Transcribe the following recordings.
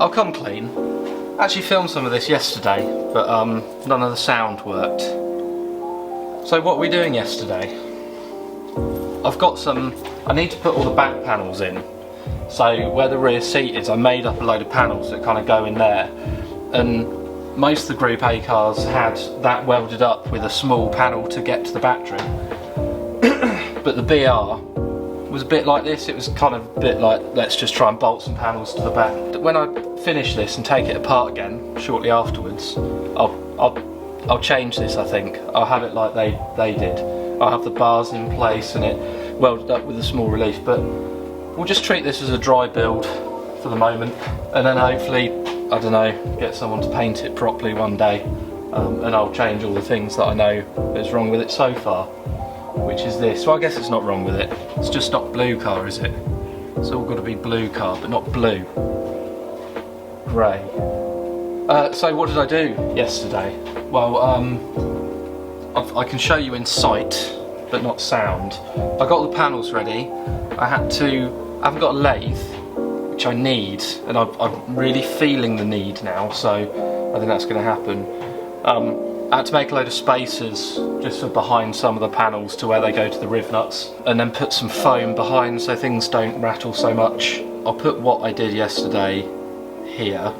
I'll come clean. I actually filmed some of this yesterday, but none of the sound worked. So what are we doing yesterday? I've got some, I need to put all the back panels in. So where the rear seat is, I made up a load of panels that kind of go in there. And most of the Group A cars had that welded up with a small panel to get to the battery. But the BR was a bit like this. It was kind of a bit like, let's just try and bolt some panels to the back. When I finish this and take it apart again shortly afterwards, I'll change this. I think I'll have it like they did. I'll have the bars in place and it welded up with a small relief, but we'll just treat this as a dry build for the moment, and then hopefully, I don't know, get someone to paint it properly one day, and I'll change all the things that I know is wrong with it so far, which is this. Well, I guess it's not wrong with it, it's just not blue car, is it? It's all got to be blue car, but not blue. Grey. So what did I do yesterday? Well, I can show you in sight, but not sound. I got the panels ready. I haven't got a lathe, which I need, and I'm really feeling the need now, so I think that's going to happen. I had to make a load of spacers just for behind some of the panels to where they go to the riv nuts, and then put some foam behind so things don't rattle so much. I'll put what I did yesterday here.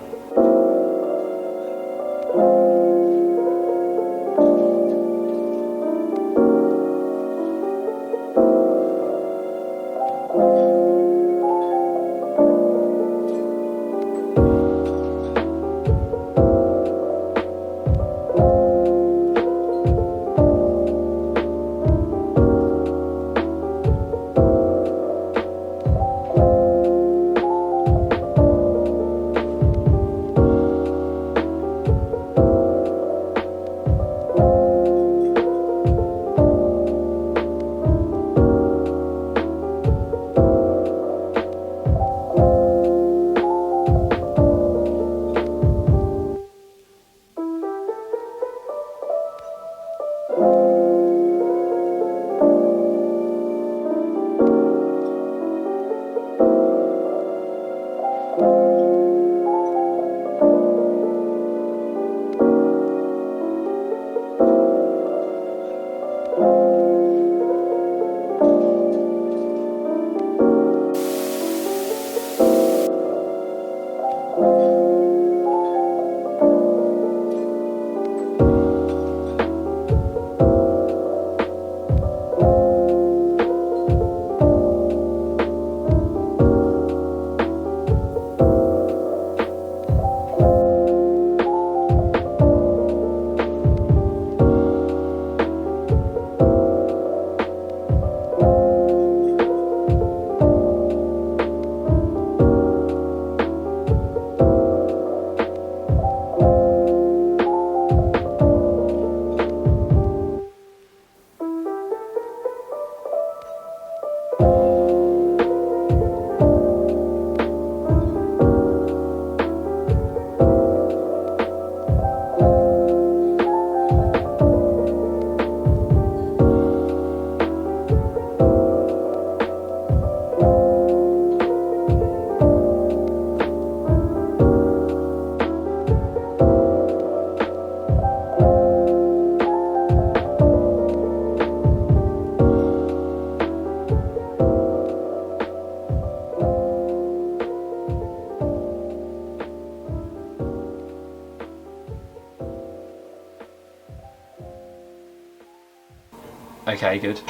Okay, good.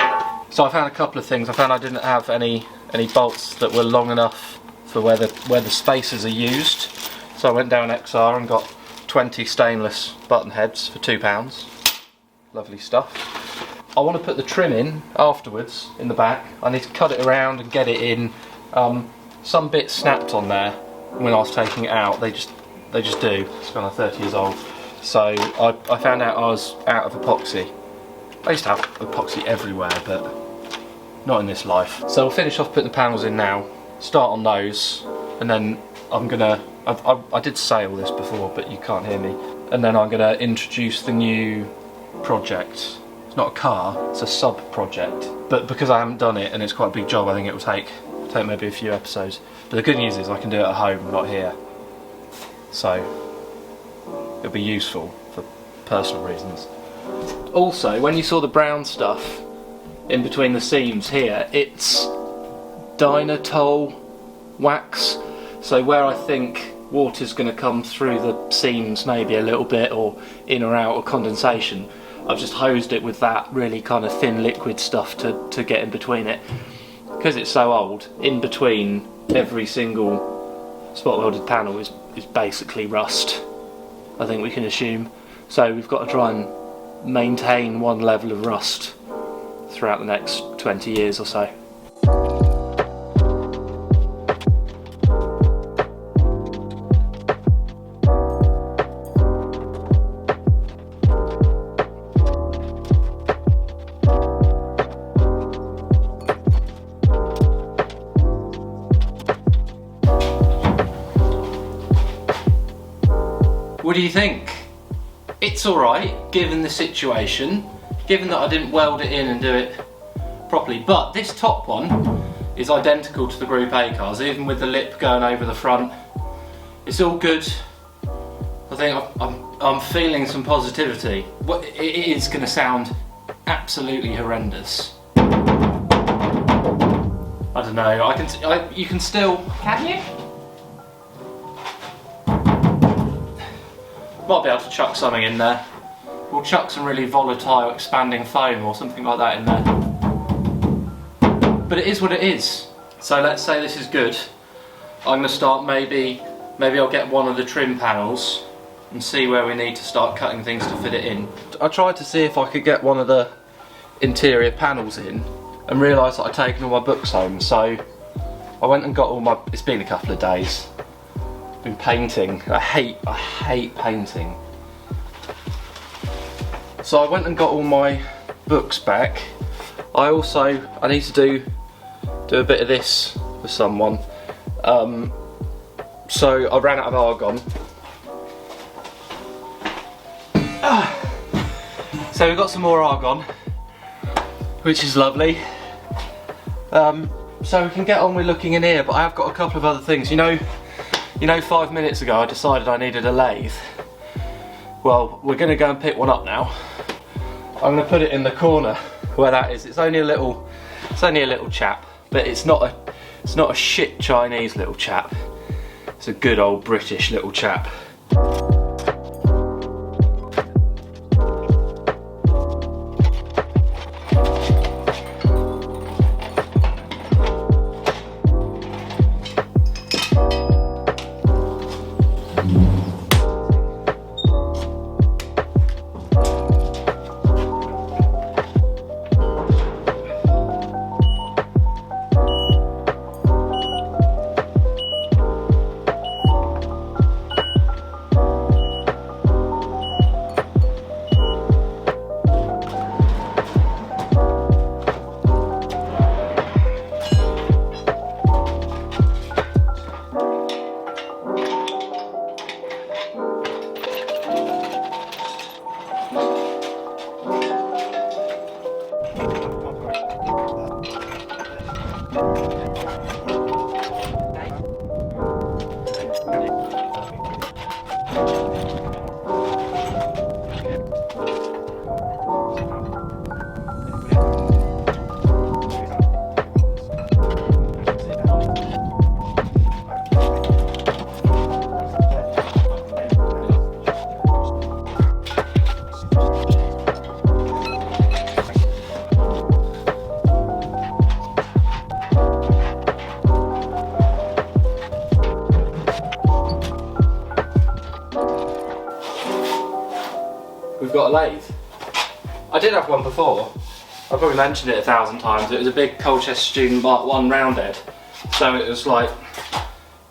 So I found a couple of things. I found I didn't have any bolts that were long enough for where the spacers are used. So I went down XR and got 20 stainless button heads for £2. Lovely stuff. I want to put the trim in afterwards in the back. I need to cut it around and get it in. Some bits snapped on there when I was taking it out. They just do. It's kind of 30 years old. So I found out I was out of epoxy. I used to have epoxy everywhere, but not in this life. So I'll finish off putting the panels in now, start on those, and then I'm gonna, I did say all this before, but you can't hear me. And then I'm gonna introduce the new project. It's not a car, it's a sub-project. But because I haven't done it, and it's quite a big job, I think it will take maybe a few episodes. But the good news is I can do it at home, not here. so it'll be useful for personal reasons. Also, when you saw the brown stuff in between the seams here, it's Dynatol wax, so where I think water's going to come through the seams maybe a little bit, or in or out, or condensation, I've just hosed it with that really kind of thin liquid stuff to get in between it. Because it's so old, in between every single spot welded panel is basically rust, I think we can assume. So we've got to try and maintain one level of rust throughout the next 20 years or so. What do you think? It's alright, given the situation, given that I didn't weld it in and do it properly, but this top one is identical to the Group A cars, even with the lip going over the front. It's all good. I think I'm feeling some positivity. It is going to sound absolutely horrendous. I don't know, you can still... Can you? Might be able to chuck something in there. We'll chuck some really volatile expanding foam or something like that in there. But it is what it is. So let's say this is good. I'm going to start maybe I'll get one of the trim panels and see where we need to start cutting things to fit it in. I tried to see if I could get one of the interior panels in and realised that I'd taken all my books home, so I went and got all my... It's been a couple of days. Been painting. I hate painting. So I went and got all my books back. I need to do a bit of this with someone. So I ran out of argon. So we've got some more argon, which is lovely. So we can get on with looking in here, but I have got a couple of other things. You know 5 minutes ago I decided I needed a lathe. Well, we're going to go and pick one up now. I'm going to put it in the corner where that is. It's only a little chap, but it's not a shit Chinese little chap. It's a good old British little chap. We've got a lathe. I did have one before. I probably mentioned it 1,000 times. It was a big Colchester Student Mark 1 roundhead. So it was like,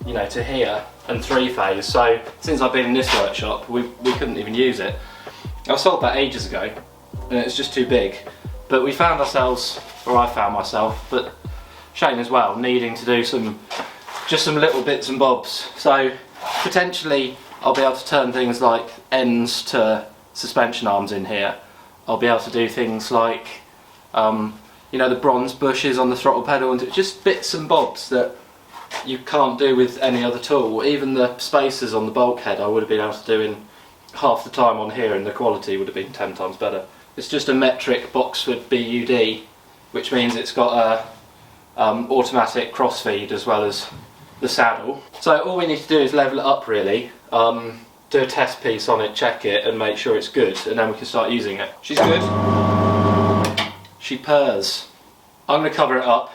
you know, to here and 3-phase. So since I've been in this workshop, we couldn't even use it. I sold that ages ago and it's just too big. But we found ourselves, or I found myself, but Shane as well, needing to do just some little bits and bobs. So potentially I'll be able to turn things like ends to suspension arms in here. I'll be able to do things like, you know, the bronze bushes on the throttle pedal, and just bits and bobs that you can't do with any other tool. Even the spacers on the bulkhead I would have been able to do in half the time on here, and the quality would have been 10 times better. It's just a metric Boxford BUD, which means it's got a automatic crossfeed as well as the saddle. So all we need to do is level it up really, do a test piece on it, check it and make sure it's good, and then we can start using it. She's good. She purrs. I'm going to cover it up,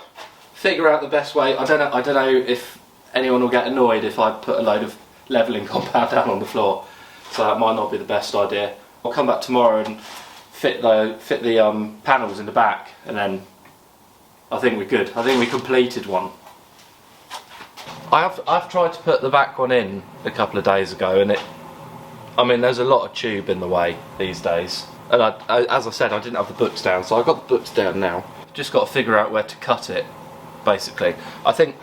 figure out the best way. I don't know if anyone will get annoyed if I put a load of levelling compound down on the floor, so that might not be the best idea. I'll come back tomorrow and fit the panels in the back, and then I think we're good. I think we completed one. I've tried to put the back one in a couple of days ago, and there's a lot of tube in the way these days. And as I said, I didn't have the books down, so I've got the books down now. Just got to figure out where to cut it, basically. I think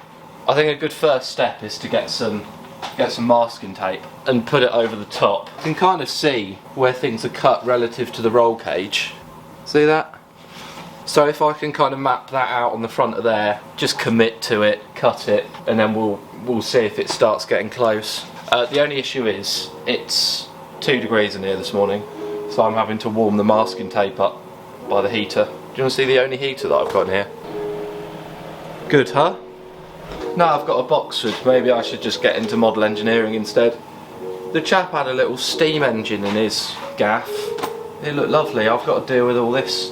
a good first step is to get some masking tape and put it over the top. You can kind of see where things are cut relative to the roll cage. See that? So if I can kind of map that out on the front of there, just commit to it, cut it, and then we'll see if it starts getting close. The only issue is it's 2 degrees in here this morning, so I'm having to warm the masking tape up by the heater. Do you want to see the only heater that I've got in here? Good, huh? Now I've got a Boxford, maybe I should just get into model engineering instead. The chap had a little steam engine in his gaff. It looked lovely. I've got to deal with all this.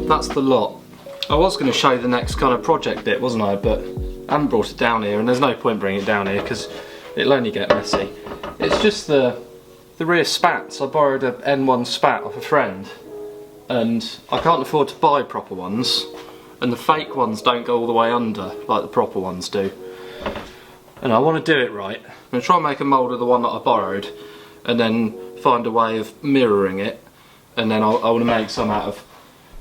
That's the lot. I was going to show you the next kind of project bit, wasn't I, but I haven't brought it down here, and there's no point bringing it down here because it'll only get messy. It's just the rear spats. I borrowed an N1 spat off a friend, and I can't afford to buy proper ones, and the fake ones don't go all the way under like the proper ones do. And I want to do it right. I'm going to try and make a mould of the one that I borrowed, and then find a way of mirroring it, and then I want to make some out of,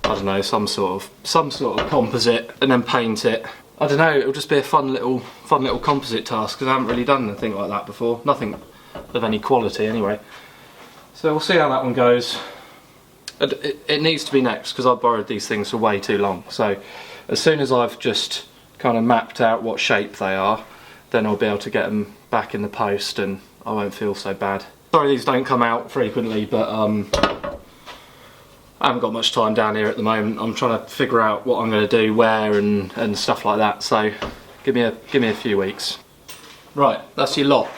I don't know, some sort of composite, and then paint it. I don't know, it'll just be a fun little composite task because I haven't really done anything like that before. Nothing of any quality anyway. So we'll see how that one goes. It needs to be next because I've borrowed these things for way too long. So as soon as I've just kind of mapped out what shape they are, then I'll be able to get them back in the post and I won't feel so bad. Sorry these don't come out frequently, but I haven't got much time down here at the moment. I'm trying to figure out what I'm going to do, where and stuff like that, so give me a few weeks. Right, that's your lot.